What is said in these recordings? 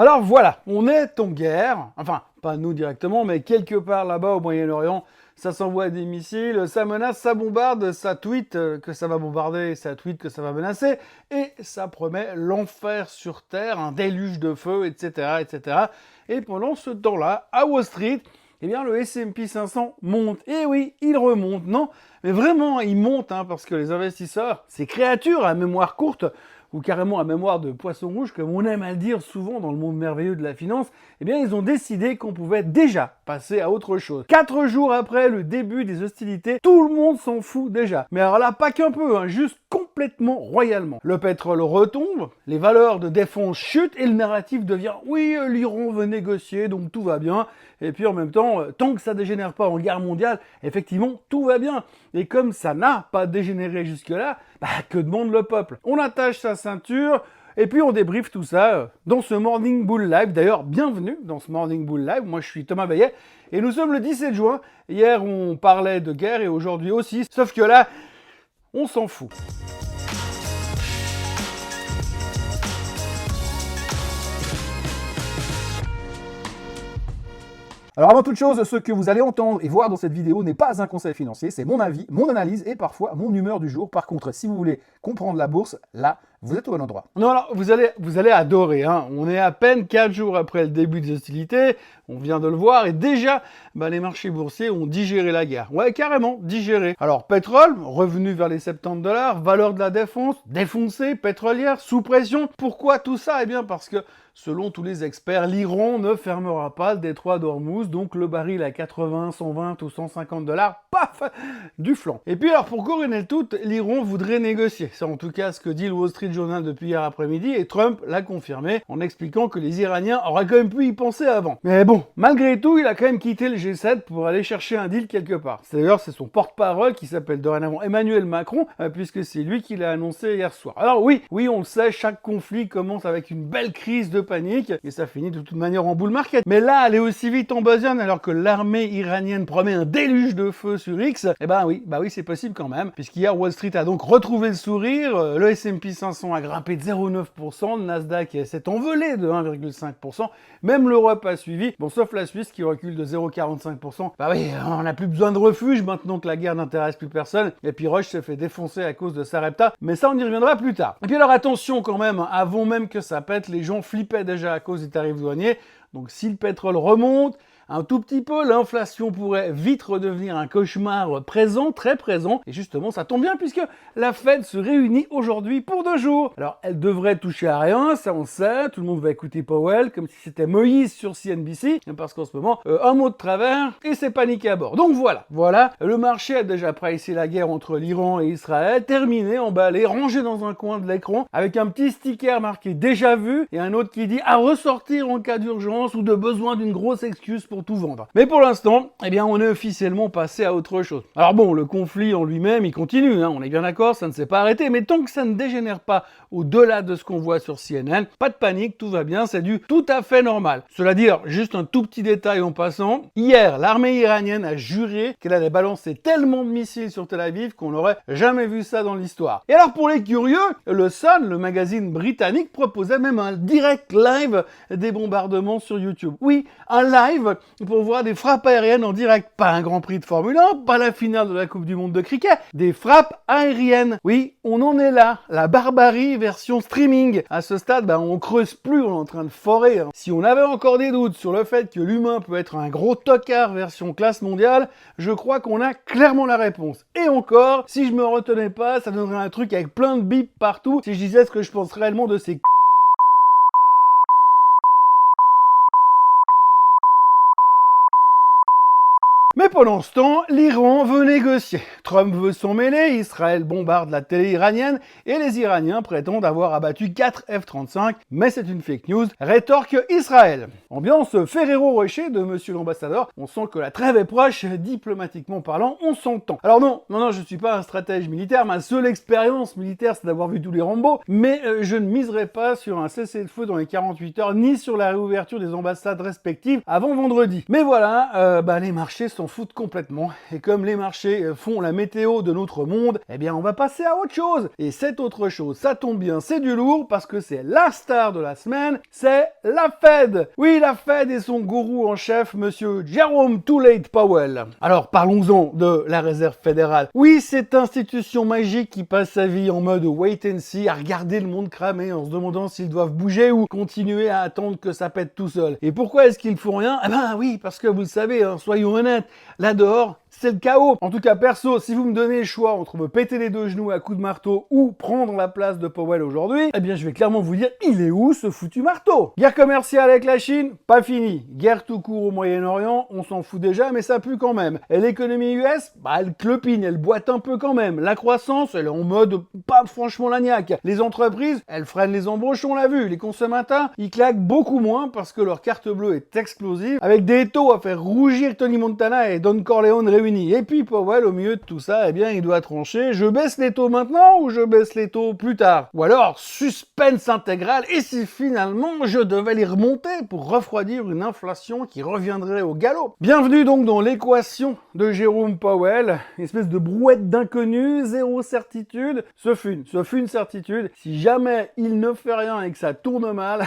Alors voilà, on est en guerre, enfin pas nous directement, mais quelque part là-bas au Moyen-Orient, ça s'envoie des missiles, ça menace, ça bombarde, ça tweet que ça va bombarder, ça tweet que ça va menacer, et ça promet l'enfer sur Terre, un déluge de feu, etc., etc. Et pendant ce temps-là, à Wall Street, eh bien le S&P 500 monte. Et oui, il remonte, non? Mais vraiment, il monte, parce que les investisseurs, ces créatures à mémoire courte, ou carrément à mémoire de poisson rouge, comme on aime à le dire souvent dans le monde merveilleux de la finance, eh bien ils ont décidé qu'on pouvait déjà passer à autre chose. 4 jours après le début des hostilités, tout le monde s'en fout déjà. Mais alors là, pas qu'un peu, juste complètement royalement. Le pétrole retombe, les valeurs de défense chutent et le narratif devient « oui, l'Iran veut négocier, donc tout va bien ». Et puis en même temps, tant que ça dégénère pas en guerre mondiale, effectivement, tout va bien. Et comme ça n'a pas dégénéré jusque-là, que demande le peuple? On attache sa ceinture, et puis on débriefe tout ça dans ce Morning Bull Live. D'ailleurs, bienvenue dans ce Morning Bull Live. Moi, je suis Thomas Bayet, et nous sommes le 17 juin. Hier, on parlait de guerre, et aujourd'hui aussi. Sauf que là, on s'en fout. Alors avant toute chose, ce que vous allez entendre et voir dans cette vidéo n'est pas un conseil financier, c'est mon avis, mon analyse et parfois mon humeur du jour. Par contre, si vous voulez comprendre la bourse, là, vous êtes au bon endroit. Non, alors, vous allez adorer, On est à peine 4 jours après le début des hostilités, on vient de le voir, et déjà, les marchés boursiers ont digéré la guerre. Ouais, carrément, digéré. Alors, pétrole, revenu vers les 70 $, valeur de la défense, défoncée, pétrolière, sous pression. Pourquoi tout ça? Eh bien, parce que, selon tous les experts, l'Iran ne fermera pas le détroit d'Ormuz, donc le baril à 80, 120 ou 150 $, paf, du flanc. Et puis alors, pour couronner le tout, l'Iran voudrait négocier. C'est en tout cas ce que dit le Wall Street Journal depuis hier après-midi, et Trump l'a confirmé en expliquant que les Iraniens auraient quand même pu y penser avant. Mais bon, malgré tout, il a quand même quitté le G7 pour aller chercher un deal quelque part. D'ailleurs, c'est son porte-parole qui s'appelle dorénavant Emmanuel Macron, puisque c'est lui qui l'a annoncé hier soir. Alors oui, on le sait, chaque conflit commence avec une belle crise de panique, et ça finit de toute manière en bull market. Mais là, aller aussi vite en besogne alors que l'armée iranienne promet un déluge de feu sur X, oui, c'est possible quand même, puisqu'hier Wall Street a donc retrouvé le sourire, le S&P 500 a grimpé de 0,9%, le Nasdaq s'est envolé de 1,5%, même l'Europe a suivi, bon sauf la Suisse qui recule de 0,45%. Oui, on n'a plus besoin de refuge maintenant que la guerre n'intéresse plus personne, et puis Roche s'est fait défoncer à cause de Sarepta, mais ça on y reviendra plus tard. Et puis alors attention quand même, avant même que ça pète, les gens flippaient déjà à cause des tarifs douaniers, donc si le pétrole remonte un tout petit peu, l'inflation pourrait vite redevenir un cauchemar présent, très présent, et justement ça tombe bien puisque la Fed se réunit aujourd'hui pour 2 jours. Alors elle devrait toucher à rien, ça on sait, tout le monde va écouter Powell comme si c'était Moïse sur CNBC, parce qu'en ce moment, un mot de travers et c'est panique à bord. Donc voilà, le marché a déjà pricé la guerre entre l'Iran et Israël, terminé, emballé, rangé dans un coin de l'écran, avec un petit sticker marqué déjà vu, et un autre qui dit à ressortir en cas d'urgence ou de besoin d'une grosse excuse pour tout vendre. Mais pour l'instant, on est officiellement passé à autre chose. Alors bon, le conflit en lui-même, il continue, on est bien d'accord, ça ne s'est pas arrêté, mais tant que ça ne dégénère pas au-delà de ce qu'on voit sur CNN, pas de panique, tout va bien, c'est du tout à fait normal. Cela dit, juste un tout petit détail en passant, hier, l'armée iranienne a juré qu'elle allait balancer tellement de missiles sur Tel Aviv qu'on n'aurait jamais vu ça dans l'histoire. Et alors pour les curieux, le Sun, le magazine britannique, proposait même un direct live des bombardements sur YouTube. Oui, un live pour voir des frappes aériennes en direct. Pas un Grand Prix de Formule 1, pas la finale de la Coupe du Monde de cricket, des frappes aériennes. Oui, on en est là, la barbarie version streaming. À ce stade, on creuse plus, on est en train de forer. Si on avait encore des doutes sur le fait que l'humain peut être un gros tocard version classe mondiale, je crois qu'on a clairement la réponse. Et encore, si je me retenais pas, ça donnerait un truc avec plein de bips partout si je disais ce que je pense réellement de ces Mais pendant ce temps, l'Iran veut négocier. Trump veut s'en mêler, Israël bombarde la télé iranienne et les Iraniens prétendent avoir abattu 4 F-35, mais c'est une fake news, rétorque Israël. Ambiance Ferrero Rocher de monsieur l'ambassadeur, on sent que la trêve est proche, diplomatiquement parlant, on s'entend. Alors non, je suis pas un stratège militaire, ma seule expérience militaire c'est d'avoir vu tous les Rambo, mais je ne miserai pas sur un cessez-le-feu dans les 48 heures, ni sur la réouverture des ambassades respectives avant vendredi. Mais voilà, les marchés sont foutent complètement. Et comme les marchés font la météo de notre monde, eh bien on va passer à autre chose. Et cette autre chose, ça tombe bien, c'est du lourd parce que c'est la star de la semaine, c'est la Fed. Oui, la Fed et son gourou en chef, monsieur Jerome Too Late Powell. Alors parlons-en de la Réserve fédérale. Oui, cette institution magique qui passe sa vie en mode wait and see, à regarder le monde cramer en se demandant s'ils doivent bouger ou continuer à attendre que ça pète tout seul. Et pourquoi est-ce qu'ils font rien? Eh ben oui, parce que vous le savez, hein, soyons honnêtes, là dehors, c'est le chaos. En tout cas, perso, si vous me donnez le choix entre me péter les deux genoux à coups de marteau ou prendre la place de Powell aujourd'hui, eh bien je vais clairement vous dire, il est où ce foutu marteau? Guerre commerciale avec la Chine, pas fini. Guerre tout court au Moyen-Orient, on s'en fout déjà, mais ça pue quand même. Et l'économie US, bah elle clopine, elle boite un peu quand même. La croissance, elle est en mode pas franchement lagnac. Les entreprises, elles freinent les embauches, on l'a vu. Les consommateurs, ils claquent beaucoup moins parce que leur carte bleue est explosive, avec des taux à faire rougir Tony Montana et Don Corleone réunis. Et puis Powell, au milieu de tout ça, eh bien, il doit trancher. Je baisse les taux maintenant ou je baisse les taux plus tard? Ou alors, suspense intégral, et si finalement je devais les remonter pour refroidir une inflation qui reviendrait au galop? Bienvenue donc dans l'équation de Jerome Powell, une espèce de brouette d'inconnus, zéro certitude. Ce fut une certitude. Si jamais il ne fait rien et que ça tourne mal,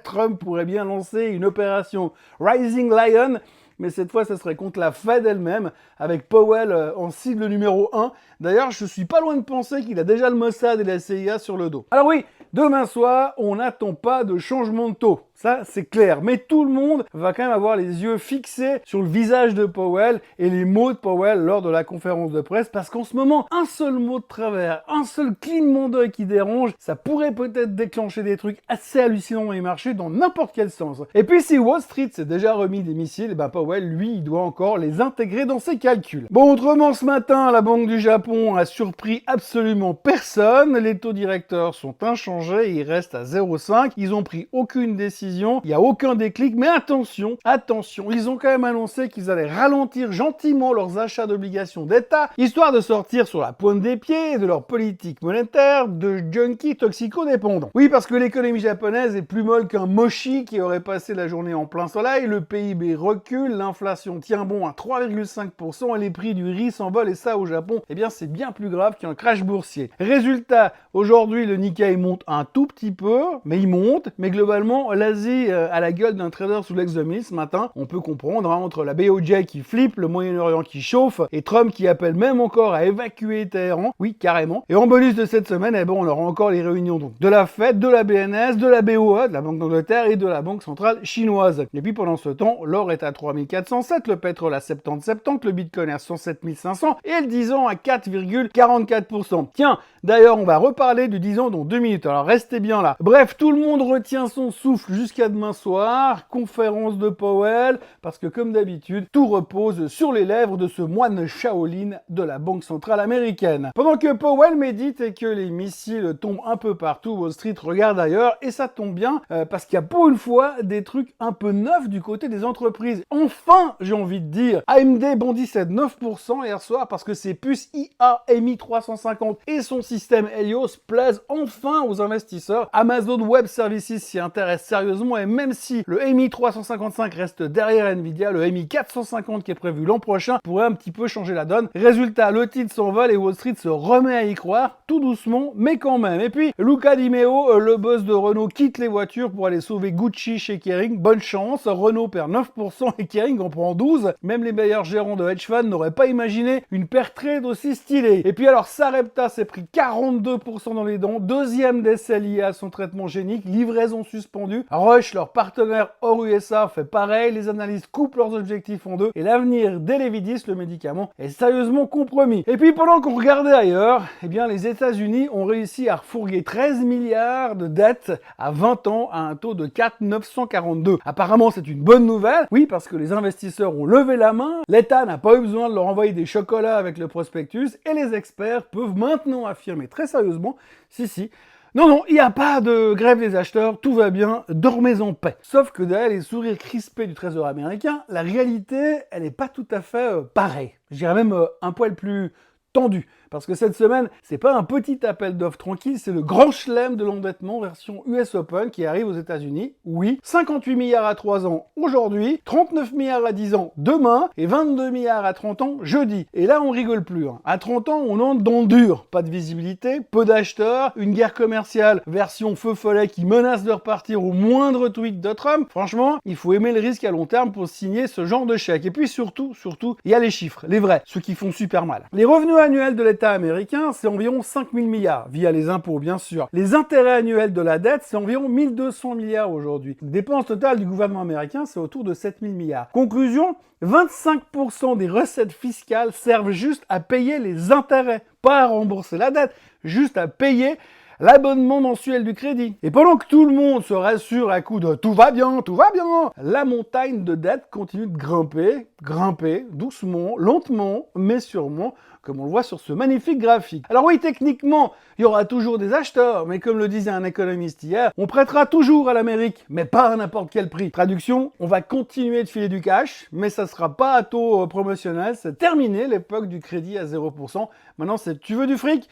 Trump pourrait bien lancer une opération Rising Lion. Mais cette fois, ça serait contre la Fed elle-même, avec Powell en cible numéro 1. D'ailleurs, je suis pas loin de penser qu'il a déjà le Mossad et la CIA sur le dos. Alors oui, demain soir, on n'attend pas de changement de taux. Ça, c'est clair. Mais tout le monde va quand même avoir les yeux fixés sur le visage de Powell et les mots de Powell lors de la conférence de presse, parce qu'en ce moment, un seul mot de travers, un seul clignement d'œil qui dérange, ça pourrait peut-être déclencher des trucs assez hallucinants dans les marchés dans n'importe quel sens. Et puis si Wall Street s'est déjà remis des missiles, ben Powell, lui, il doit encore les intégrer dans ses calculs. Bon, autrement, ce matin, la Banque du Japon a surpris absolument personne. Les taux directeurs sont inchangés, ils restent à 0,5. Ils ont pris aucune décision. Il n'y a aucun déclic, mais attention, ils ont quand même annoncé qu'ils allaient ralentir gentiment leurs achats d'obligations d'État, histoire de sortir sur la pointe des pieds de leur politique monétaire de junkies toxico-dépendants. Oui, parce que l'économie japonaise est plus molle qu'un mochi qui aurait passé la journée en plein soleil, le PIB recule, l'inflation tient bon à 3,5% et les prix du riz s'envolent, et ça au Japon, eh bien c'est bien plus grave qu'un crash boursier. Résultat, aujourd'hui le Nikkei monte un tout petit peu, mais il monte, mais globalement l'Asie à la gueule d'un trader sous l'ex-2000 ce matin, on peut comprendre, hein, entre la BOJ qui flippe, le Moyen-Orient qui chauffe, et Trump qui appelle même encore à évacuer Téhéran, oui carrément. Et en bonus de cette semaine, eh ben, on aura encore les réunions donc de la Fed, de la BNS, de la BOE, de la Banque d'Angleterre et de la Banque centrale chinoise. Et puis pendant ce temps, l'or est à 3407, le pétrole à 70,70, le bitcoin à 107 500 et le 10 ans à 4,44%. Tiens, d'ailleurs on va reparler du 10 ans dans 2 minutes, alors restez bien là. Bref, tout le monde retient son souffle jusqu'à demain soir, conférence de Powell, parce que comme d'habitude, tout repose sur les lèvres de ce moine Shaolin de la Banque centrale américaine. Pendant que Powell médite et que les missiles tombent un peu partout, Wall Street regarde ailleurs, et ça tombe bien, parce qu'il y a pour une fois des trucs un peu neufs du côté des entreprises. Enfin, j'ai envie de dire, AMD bondissait de 9% hier soir parce que ses puces IA MI 350 et son système Helios plaisent enfin aux investisseurs. Amazon Web Services s'y intéresse sérieusement, et même si le MI 355 reste derrière Nvidia, le MI 450 qui est prévu l'an prochain pourrait un petit peu changer la donne. Résultat, le titre s'envole et Wall Street se remet à y croire, tout doucement, mais quand même. Et puis, Luca Di Meo, le boss de Renault, quitte les voitures pour aller sauver Gucci chez Kering. Bonne chance, Renault perd 9% et Kering en prend 12%. Même les meilleurs gérants de hedge funds n'auraient pas imaginé une pair trade aussi stylée. Et puis alors, Sarepta s'est pris 42% dans les dents, deuxième décès lié à son traitement génique, livraison suspendue. Roche, leur partenaire hors USA, fait pareil, les analystes coupent leurs objectifs en deux, et l'avenir d'Elevidis, le médicament, est sérieusement compromis. Et puis pendant qu'on regardait ailleurs, eh bien les États-Unis ont réussi à refourguer 13 milliards de dettes à 20 ans à un taux de 4,942. Apparemment c'est une bonne nouvelle, oui, parce que les investisseurs ont levé la main, l'État n'a pas eu besoin de leur envoyer des chocolats avec le prospectus, et les experts peuvent maintenant affirmer très sérieusement, si, non, il n'y a pas de grève des acheteurs, tout va bien, dormez en paix. Sauf que derrière les sourires crispés du trésor américain, la réalité, elle n'est pas tout à fait pareille. Je dirais même un poil plus tendu. Parce que cette semaine, c'est pas un petit appel d'offres tranquille, c'est le grand chelem de l'endettement version US Open qui arrive aux États-Unis. Oui, 58 milliards à 3 ans aujourd'hui, 39 milliards à 10 ans demain et 22 milliards à 30 ans jeudi. Et là, on rigole plus. Hein. À 30 ans, on entre dans le dur. Pas de visibilité, peu d'acheteurs, une guerre commerciale version feu follet qui menace de repartir au moindre tweet de Trump. Franchement, il faut aimer le risque à long terme pour signer ce genre de chèque. Et puis surtout, il y a les chiffres, les vrais, ceux qui font super mal. Les revenus annuels de l'État américain, c'est environ 5 000 milliards, via les impôts bien sûr. Les intérêts annuels de la dette, c'est environ 1200 milliards aujourd'hui. Les dépenses totales du gouvernement américain, c'est autour de 7 000 milliards. Conclusion, 25% des recettes fiscales servent juste à payer les intérêts, pas à rembourser la dette, juste à payer l'abonnement mensuel du crédit. Et pendant que tout le monde se rassure à coup de tout va bien, la montagne de dette continue de grimper, doucement, lentement, mais sûrement, comme on le voit sur ce magnifique graphique. Alors oui, techniquement, il y aura toujours des acheteurs, mais comme le disait un économiste hier, on prêtera toujours à l'Amérique, mais pas à n'importe quel prix. Traduction, on va continuer de filer du cash, mais ça sera pas à taux promotionnel, c'est terminé l'époque du crédit à 0%. Maintenant, c'est tu veux du fric ?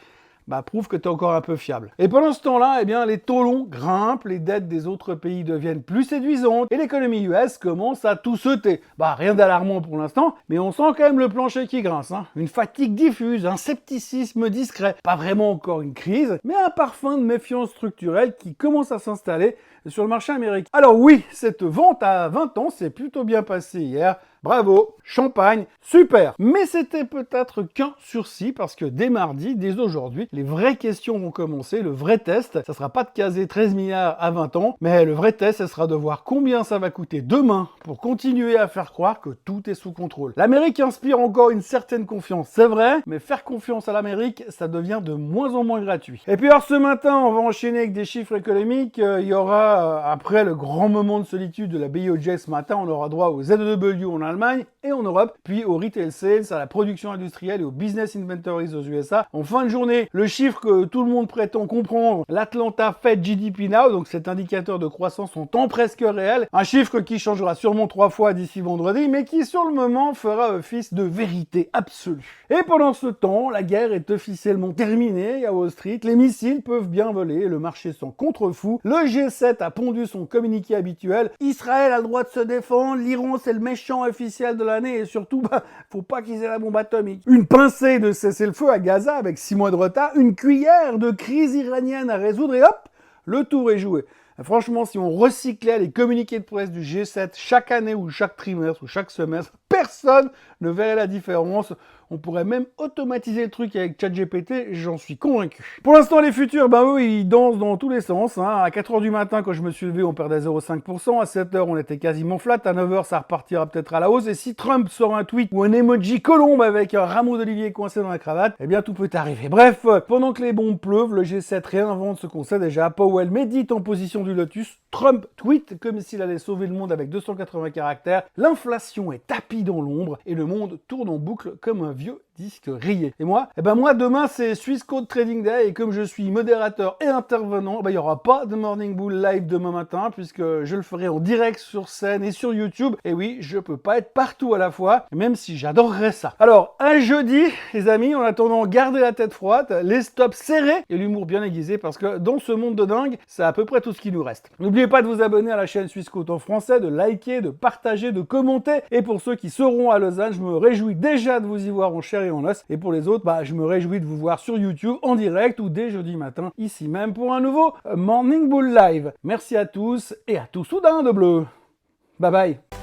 Bah, prouve que tu es encore un peu fiable. Et pendant ce temps-là, eh bien, les taux longs grimpent, les dettes des autres pays deviennent plus séduisantes, et l'économie US commence à tout sauter. Bah, rien d'alarmant pour l'instant, mais on sent quand même le plancher qui grince, hein. Une fatigue diffuse, un scepticisme discret. Pas vraiment encore une crise, mais un parfum de méfiance structurelle qui commence à s'installer sur le marché américain. Alors oui, cette vente à 20 ans s'est plutôt bien passée hier. Bravo, champagne, super. Mais c'était peut-être qu'un sursis parce que dès mardi, dès aujourd'hui, les vraies questions vont commencer, le vrai test. Ça sera pas de caser 13 milliards à 20 ans, mais le vrai test, ça sera de voir combien ça va coûter demain pour continuer à faire croire que tout est sous contrôle. L'Amérique inspire encore une certaine confiance, c'est vrai, mais faire confiance à l'Amérique, ça devient de moins en moins gratuit. Et puis alors ce matin, on va enchaîner avec des chiffres économiques. Il y aura, après le grand moment de solitude de la BOJ ce matin, on aura droit au ZEW en Allemagne et en Europe, puis au retail sales, à la production industrielle et au business inventories aux USA. En fin de journée, le chiffre que tout le monde prétend comprendre, l'Atlanta Fed GDP Now, donc cet indicateur de croissance en temps presque réel, un chiffre qui changera sûrement 3 fois d'ici vendredi, mais qui sur le moment fera office de vérité absolue. Et pendant ce temps, la guerre est officiellement terminée à Wall Street, les missiles peuvent bien voler, le marché s'en contrefou, le G7 a pondu son communiqué habituel, Israël a le droit de se défendre, l'Iran c'est le méchant officiel de l'année et surtout, faut pas qu'ils aient la bombe atomique. Une pincée de cessez-le-feu à Gaza avec 6 mois de retard, une cuillère de crise iranienne à résoudre et hop, le tour est joué. Franchement, si on recyclait les communiqués de presse du G7 chaque année ou chaque trimestre ou chaque semestre, personne ne verrait la différence. On pourrait même automatiser le truc avec ChatGPT, j'en suis convaincu. Pour l'instant, les futurs, eux, ils dansent dans tous les sens. Hein. À 4h du matin, quand je me suis levé, on perdait 0,5%. À 7h, on était quasiment flat. À 9h, ça repartira peut-être à la hausse. Et si Trump sort un tweet ou un emoji colombe avec un rameau d'olivier coincé dans la cravate, eh bien, tout peut arriver. Bref, pendant que les bombes pleuvent, le G7 réinvente ce qu'on sait déjà. Powell médite en position du lotus. Trump tweet comme s'il allait sauver le monde avec 280 caractères. L'inflation est tapie dans l'ombre et le monde tourne en boucle comme un vieux disque rayé. Et moi, moi demain c'est Swiss Code Trading Day et comme je suis modérateur et intervenant, il n'y aura pas de Morning Bull live demain matin puisque je le ferai en direct sur scène et sur YouTube. Et oui, je peux pas être partout à la fois, même si j'adorerais ça. Alors, un jeudi, les amis, en attendant, gardez la tête froide, les stops serrés et l'humour bien aiguisé parce que dans ce monde de dingue, c'est à peu près tout ce qui nous reste. N'oubliez pas de vous abonner à la chaîne Swiss Code en français, de liker, de partager, de commenter. Et pour ceux qui seront à Lausanne, je me réjouis déjà de vous y voir en chair et en os. Et pour les autres, je me réjouis de vous voir sur YouTube en direct ou dès jeudi matin, ici même pour un nouveau Morning Bull Live. Merci à tous et à tous soudain de bleu. Bye bye.